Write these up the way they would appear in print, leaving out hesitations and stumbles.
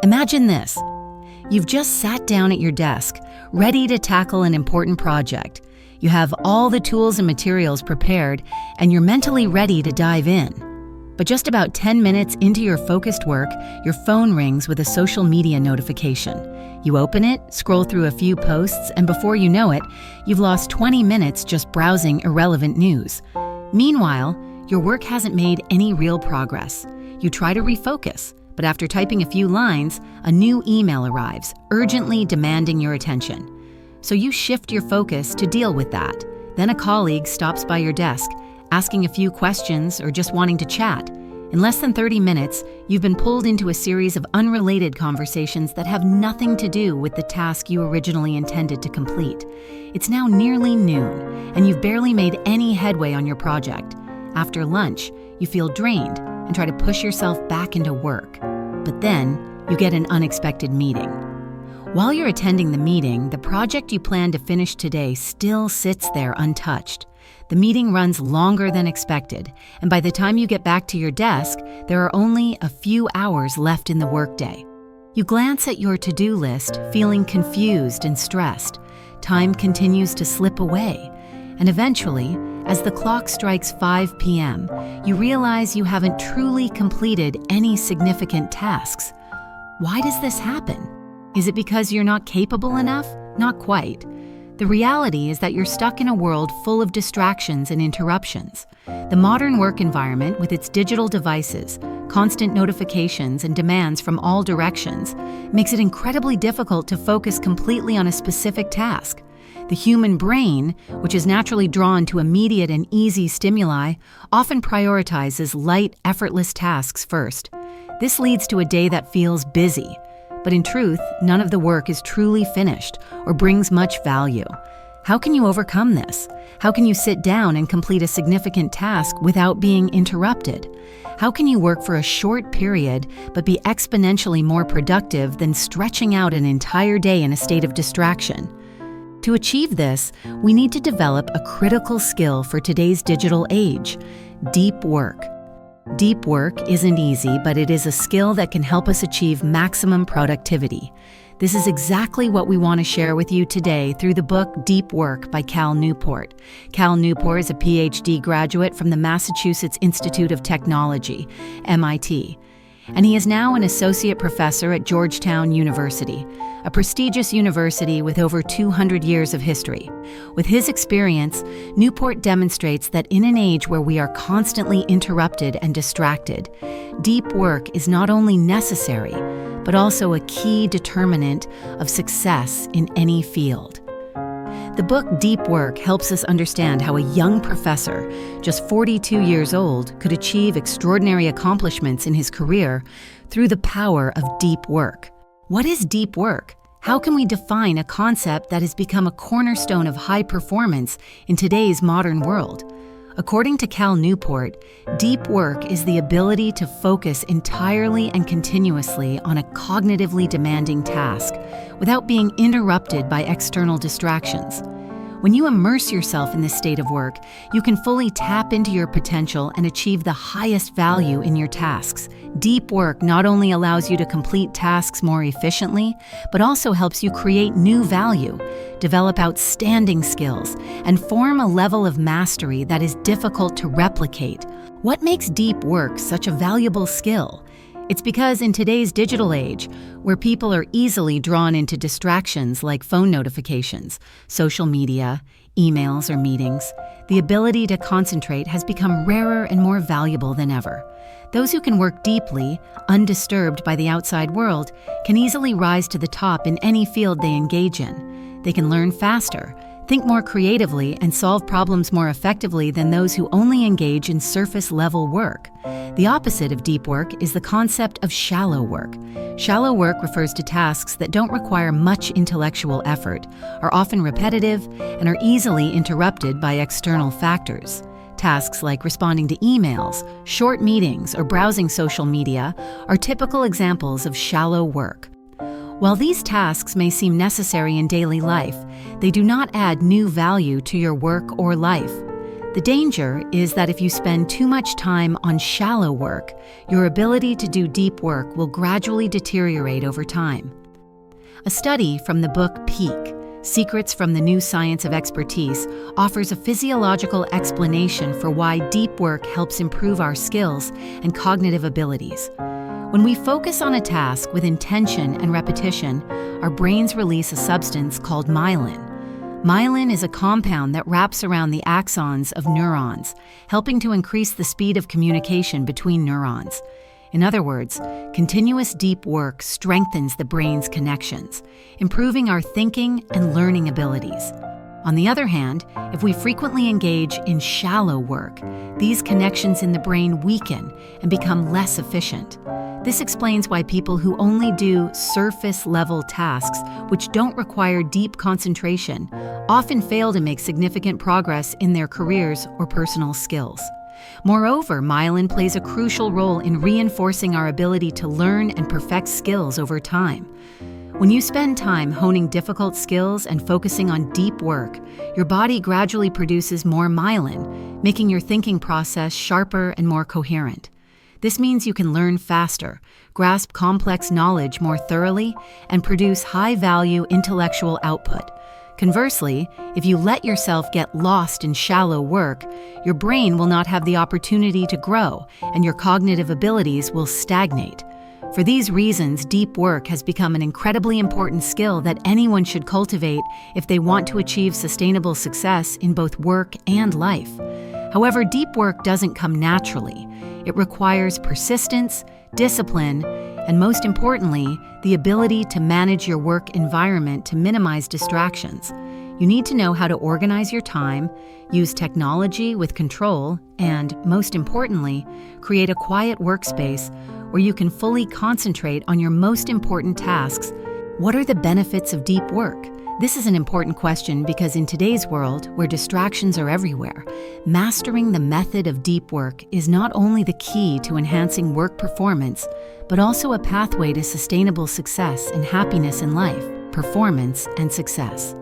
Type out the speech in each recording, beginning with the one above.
Imagine this. You've just sat down at your desk, ready to tackle an important project. You have all the tools and materials prepared, and you're mentally ready to dive in. But just about 10 minutes into your focused work, your phone rings with a social media notification. You open it, scroll through a few posts, and before you know it, you've lost 20 minutes just browsing irrelevant news. Meanwhile, your work hasn't made any real progress. You try to refocus, but after typing a few lines, a new email arrives, urgently demanding your attention. So you shift your focus to deal with that. Then a colleague stops by your desk, asking a few questions or just wanting to chat. In less than 30 minutes, you've been pulled into a series of unrelated conversations that have nothing to do with the task you originally intended to complete. It's now nearly noon, and you've barely made any headway on your project. After lunch, you feel drained and try to push yourself back into work. But then, you get an unexpected meeting. While you're attending the meeting, the project you plan to finish today still sits there untouched. The meeting runs longer than expected, and by the time you get back to your desk, there are only a few hours left in the workday. You glance at your to-do list, feeling confused and stressed. Time continues to slip away, and eventually, as the clock strikes 5 p.m., you realize you haven't truly completed any significant tasks. Why does this happen? Is it because you're not capable enough? Not quite. The reality is that you're stuck in a world full of distractions and interruptions. The modern work environment, with its digital devices, constant notifications, and demands from all directions, makes it incredibly difficult to focus completely on a specific task. The human brain, which is naturally drawn to immediate and easy stimuli, often prioritizes light, effortless tasks first. This leads to a day that feels busy. But in truth, none of the work is truly finished or brings much value. How can you overcome this? How can you sit down and complete a significant task without being interrupted? How can you work for a short period but be exponentially more productive than stretching out an entire day in a state of distraction? To achieve this, we need to develop a critical skill for today's digital age: deep work. Deep work isn't easy, but it is a skill that can help us achieve maximum productivity. This is exactly what we want to share with you today through the book Deep Work by Cal Newport. Cal Newport is a PhD graduate from the Massachusetts Institute of Technology, MIT, and he is now an associate professor at Georgetown University, a prestigious university with over 200 years of history. With his experience, Newport demonstrates that in an age where we are constantly interrupted and distracted, deep work is not only necessary, but also a key determinant of success in any field. The book Deep Work helps us understand how a young professor, just 42 years old, could achieve extraordinary accomplishments in his career through the power of deep work. What is deep work? How can we define a concept that has become a cornerstone of high performance in today's modern world? According to Cal Newport, deep work is the ability to focus entirely and continuously on a cognitively demanding task without being interrupted by external distractions. When you immerse yourself in this state of work, you can fully tap into your potential and achieve the highest value in your tasks. Deep work not only allows you to complete tasks more efficiently, but also helps you create new value, develop outstanding skills, and form a level of mastery that is difficult to replicate. What makes deep work such a valuable skill? It's because in today's digital age, where people are easily drawn into distractions like phone notifications, social media, emails, or meetings, the ability to concentrate has become rarer and more valuable than ever. Those who can work deeply, undisturbed by the outside world, can easily rise to the top in any field they engage in. They can learn faster, think more creatively, and solve problems more effectively than those who only engage in surface-level work. The opposite of deep work is the concept of shallow work. Shallow work refers to tasks that don't require much intellectual effort, are often repetitive, and are easily interrupted by external factors. Tasks like responding to emails, short meetings, or browsing social media are typical examples of shallow work. While these tasks may seem necessary in daily life, they do not add new value to your work or life. The danger is that if you spend too much time on shallow work, your ability to do deep work will gradually deteriorate over time. A study from the book Peak, Secrets from the New Science of Expertise, offers a physiological explanation for why deep work helps improve our skills and cognitive abilities. When we focus on a task with intention and repetition, our brains release a substance called myelin. Myelin is a compound that wraps around the axons of neurons, helping to increase the speed of communication between neurons. In other words, continuous deep work strengthens the brain's connections, improving our thinking and learning abilities. On the other hand, if we frequently engage in shallow work, these connections in the brain weaken and become less efficient. This explains why people who only do surface-level tasks, which don't require deep concentration, often fail to make significant progress in their careers or personal skills. Moreover, myelin plays a crucial role in reinforcing our ability to learn and perfect skills over time. When you spend time honing difficult skills and focusing on deep work, your body gradually produces more myelin, making your thinking process sharper and more coherent. This means you can learn faster, grasp complex knowledge more thoroughly, and produce high-value intellectual output. Conversely, if you let yourself get lost in shallow work, your brain will not have the opportunity to grow, and your cognitive abilities will stagnate. For these reasons, deep work has become an incredibly important skill that anyone should cultivate if they want to achieve sustainable success in both work and life. However, deep work doesn't come naturally. It requires persistence, discipline, and most importantly, the ability to manage your work environment to minimize distractions. You need to know how to organize your time, use technology with control, and, most importantly, create a quiet workspace where you can fully concentrate on your most important tasks. What are the benefits of deep work? This is an important question because in today's world, where distractions are everywhere, mastering the method of deep work is not only the key to enhancing work performance, but also a pathway to sustainable success and happiness in life, performance, and success.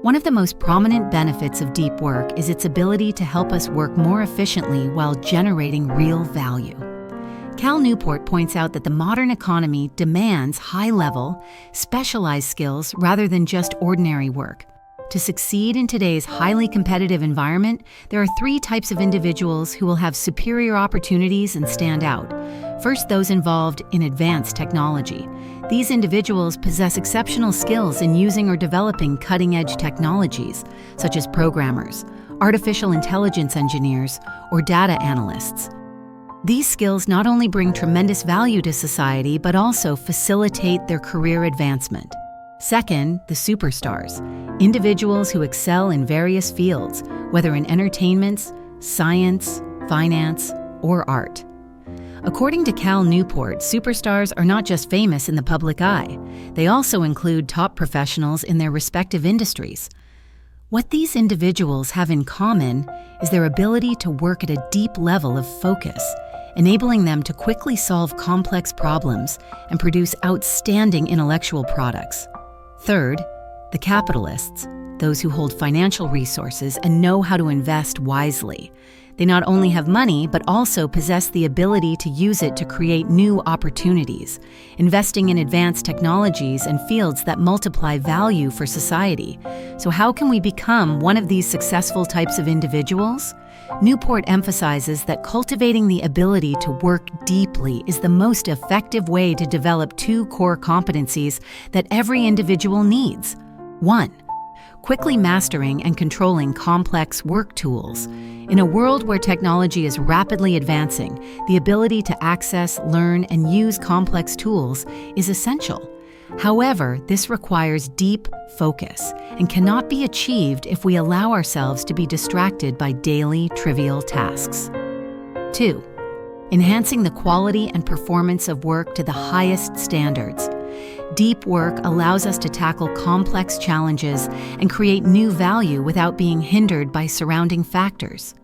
One of the most prominent benefits of deep work is its ability to help us work more efficiently while generating real value. Cal Newport points out that the modern economy demands high-level, specialized skills rather than just ordinary work. To succeed in today's highly competitive environment, there are 3 types of individuals who will have superior opportunities and stand out. First, those involved in advanced technology. These individuals possess exceptional skills in using or developing cutting-edge technologies, such as programmers, artificial intelligence engineers, or data analysts. These skills not only bring tremendous value to society, but also facilitate their career advancement. Second, the superstars, individuals who excel in various fields, whether in entertainment, science, finance, or art. According to Cal Newport, superstars are not just famous in the public eye. They also include top professionals in their respective industries. What these individuals have in common is their ability to work at a deep level of focus, enabling them to quickly solve complex problems and produce outstanding intellectual products. Third, the capitalists, those who hold financial resources and know how to invest wisely. They not only have money, but also possess the ability to use it to create new opportunities, investing in advanced technologies and fields that multiply value for society. So how can we become one of these successful types of individuals? Newport emphasizes that cultivating the ability to work deeply is the most effective way to develop 2 core competencies that every individual needs. 1. Quickly mastering and controlling complex work tools. In a world where technology is rapidly advancing, the ability to access, learn, and use complex tools is essential. However, this requires deep focus and cannot be achieved if we allow ourselves to be distracted by daily, trivial tasks. 2. Enhancing the quality and performance of work to the highest standards. Deep work allows us to tackle complex challenges and create new value without being hindered by surrounding factors.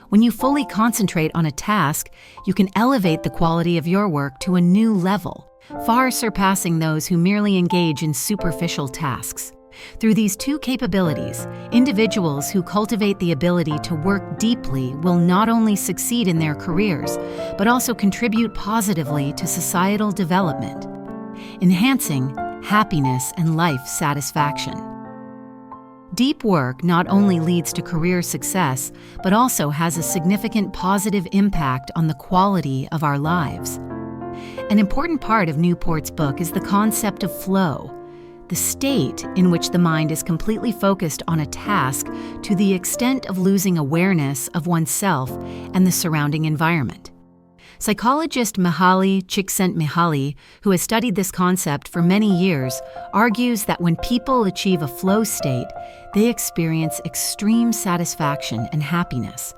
When you fully concentrate on a task, you can elevate the quality of your work to a new level, far surpassing those who merely engage in superficial tasks. Through these two capabilities, individuals who cultivate the ability to work deeply will not only succeed in their careers, but also contribute positively to societal development, enhancing happiness and life satisfaction. Deep work not only leads to career success, but also has a significant positive impact on the quality of our lives. An important part of Newport's book is the concept of flow, the state in which the mind is completely focused on a task to the extent of losing awareness of oneself and the surrounding environment. Psychologist Mihaly Csikszentmihalyi, who has studied this concept for many years, argues that when people achieve a flow state, they experience extreme satisfaction and happiness.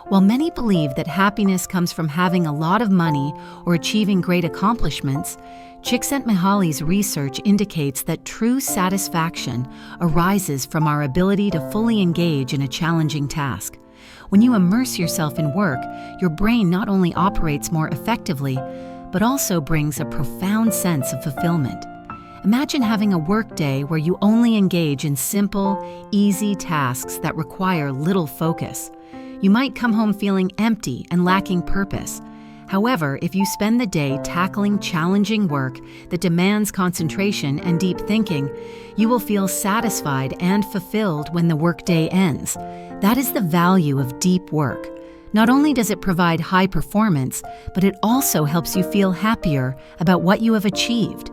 While many believe that happiness comes from having a lot of money or achieving great accomplishments, Csikszentmihalyi's research indicates that true satisfaction arises from our ability to fully engage in a challenging task. When you immerse yourself in work, your brain not only operates more effectively, but also brings a profound sense of fulfillment. Imagine having a work day where you only engage in simple, easy tasks that require little focus. You might come home feeling empty and lacking purpose. However, if you spend the day tackling challenging work that demands concentration and deep thinking, you will feel satisfied and fulfilled when the workday ends. That is the value of deep work. Not only does it provide high performance, but it also helps you feel happier about what you have achieved.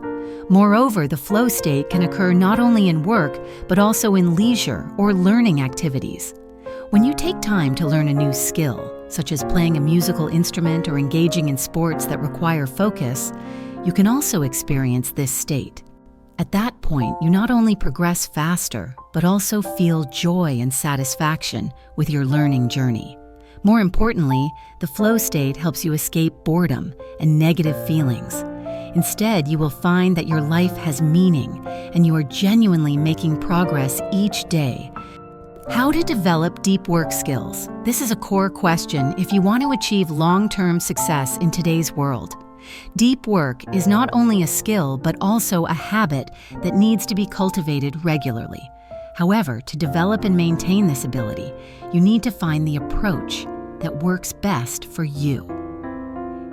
Moreover, the flow state can occur not only in work, but also in leisure or learning activities. When you take time to learn a new skill, such as playing a musical instrument or engaging in sports that require focus, you can also experience this state. At that point, you not only progress faster, but also feel joy and satisfaction with your learning journey. More importantly, the flow state helps you escape boredom and negative feelings. Instead, you will find that your life has meaning and you are genuinely making progress each day. How to develop deep work skills? This is a core question if you want to achieve long-term success in today's world. Deep work is not only a skill, but also a habit that needs to be cultivated regularly. However, to develop and maintain this ability, you need to find the approach that works best for you.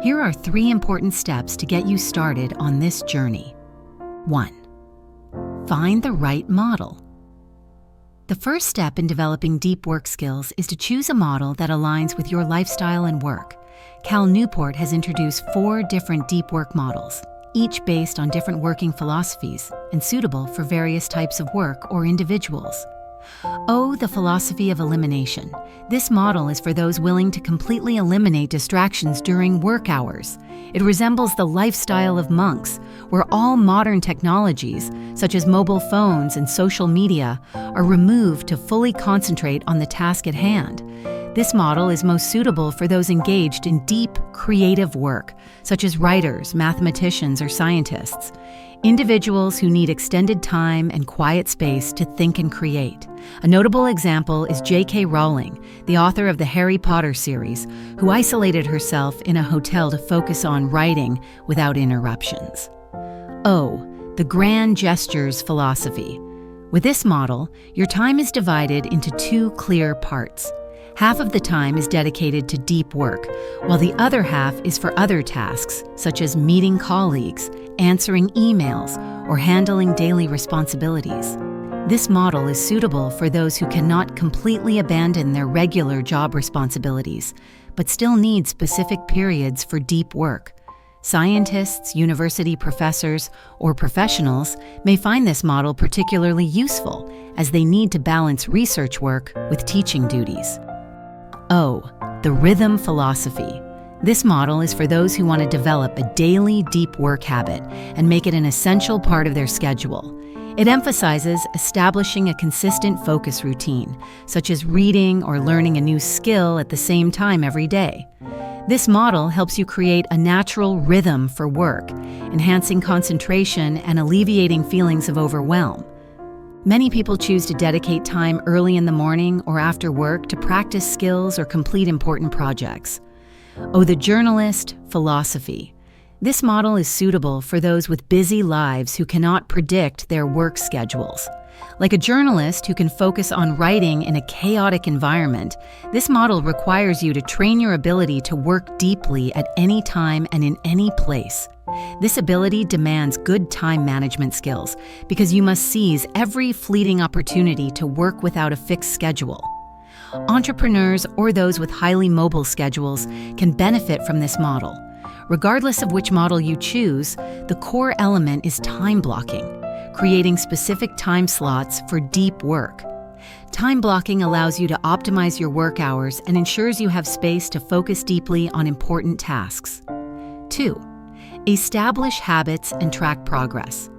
Here are 3 important steps to get you started on this journey. 1. Find the right model. The first step in developing deep work skills is to choose a model that aligns with your lifestyle and work. Cal Newport has introduced 4 different deep work models, each based on different working philosophies and suitable for various types of work or individuals. The philosophy of elimination. This model is for those willing to completely eliminate distractions during work hours. It resembles the lifestyle of monks, where all modern technologies, such as mobile phones and social media, are removed to fully concentrate on the task at hand. This model is most suitable for those engaged in deep, creative work, such as writers, mathematicians, or scientists. Individuals who need extended time and quiet space to think and create. A notable example is J.K. Rowling, the author of the Harry Potter series, who isolated herself in a hotel to focus on writing without interruptions. The grand gestures philosophy. With this model, your time is divided into 2 clear parts. Half of the time is dedicated to deep work, while the other half is for other tasks, such as meeting colleagues, answering emails, or handling daily responsibilities. This model is suitable for those who cannot completely abandon their regular job responsibilities, but still need specific periods for deep work. Scientists, university professors, or professionals may find this model particularly useful, as they need to balance research work with teaching duties. The rhythm philosophy. This model is for those who want to develop a daily deep work habit and make it an essential part of their schedule. It emphasizes establishing a consistent focus routine, such as reading or learning a new skill at the same time every day. This model helps you create a natural rhythm for work, enhancing concentration and alleviating feelings of overwhelm. Many people choose to dedicate time early in the morning or after work to practice skills or complete important projects. The journalist philosophy. This model is suitable for those with busy lives who cannot predict their work schedules. Like a journalist who can focus on writing in a chaotic environment, this model requires you to train your ability to work deeply at any time and in any place. This ability demands good time management skills because you must seize every fleeting opportunity to work without a fixed schedule. Entrepreneurs or those with highly mobile schedules can benefit from this model. Regardless of which model you choose, the core element is time blocking, creating specific time slots for deep work. Time blocking allows you to optimize your work hours and ensures you have space to focus deeply on important tasks. 2. Establish habits and track progress.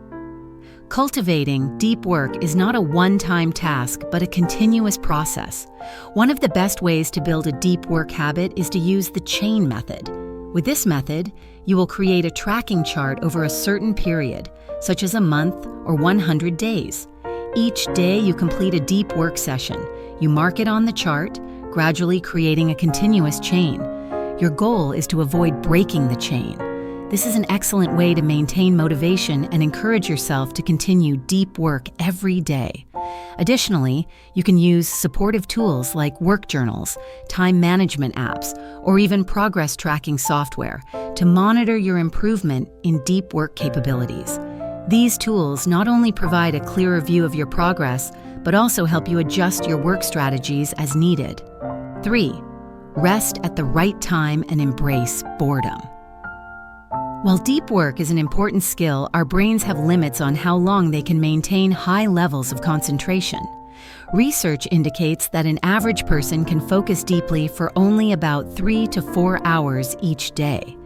Cultivating deep work is not a one-time task, but a continuous process. One of the best ways to build a deep work habit is to use the chain method. With this method, you will create a tracking chart over a certain period, such as a month or 100 days. Each day you complete a deep work session. You mark it on the chart, gradually creating a continuous chain. Your goal is to avoid breaking the chain. This is an excellent way to maintain motivation and encourage yourself to continue deep work every day. Additionally, you can use supportive tools like work journals, time management apps, or even progress tracking software to monitor your improvement in deep work capabilities. These tools not only provide a clearer view of your progress, but also help you adjust your work strategies as needed. 3. Rest at the right time and embrace boredom. While deep work is an important skill, our brains have limits on how long they can maintain high levels of concentration. Research indicates that an average person can focus deeply for only about 3 to 4 hours each day.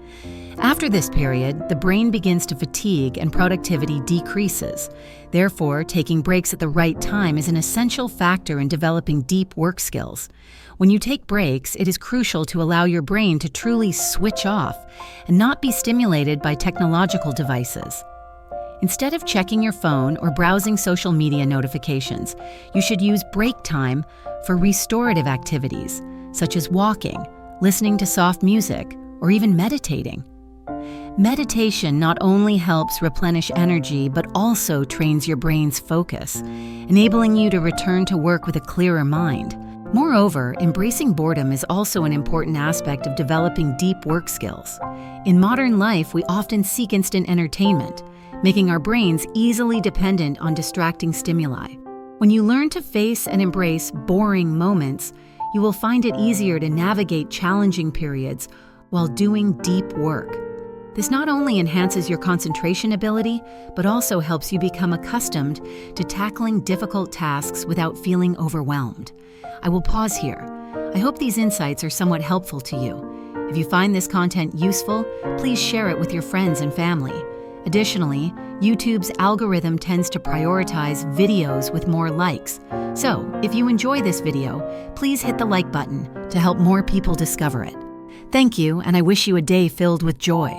After this period, the brain begins to fatigue and productivity decreases. Therefore, taking breaks at the right time is an essential factor in developing deep work skills. When you take breaks, it is crucial to allow your brain to truly switch off and not be stimulated by technological devices. Instead of checking your phone or browsing social media notifications, you should use break time for restorative activities, such as walking, listening to soft music, or even meditating. Meditation not only helps replenish energy, but also trains your brain's focus, enabling you to return to work with a clearer mind. Moreover, embracing boredom is also an important aspect of developing deep work skills. In modern life, we often seek instant entertainment, making our brains easily dependent on distracting stimuli. When you learn to face and embrace boring moments, you will find it easier to navigate challenging periods while doing deep work. This not only enhances your concentration ability, but also helps you become accustomed to tackling difficult tasks without feeling overwhelmed. I will pause here. I hope these insights are somewhat helpful to you. If you find this content useful, please share it with your friends and family. Additionally, YouTube's algorithm tends to prioritize videos with more likes. So, if you enjoy this video, please hit the like button to help more people discover it. Thank you, and I wish you a day filled with joy.